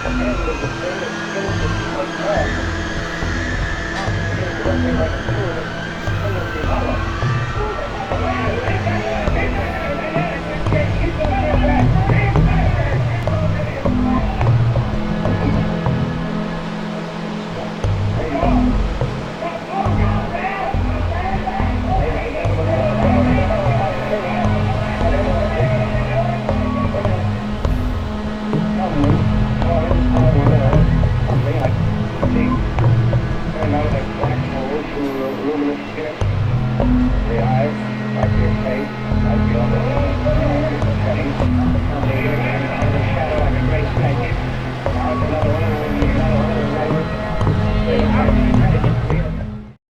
And with the thing that spins it like that, it's working like a fluid in the developed. The eyes, like your face, like your settings. The ear and the shadow like a great snake. Now it's another one, and another one, and another one.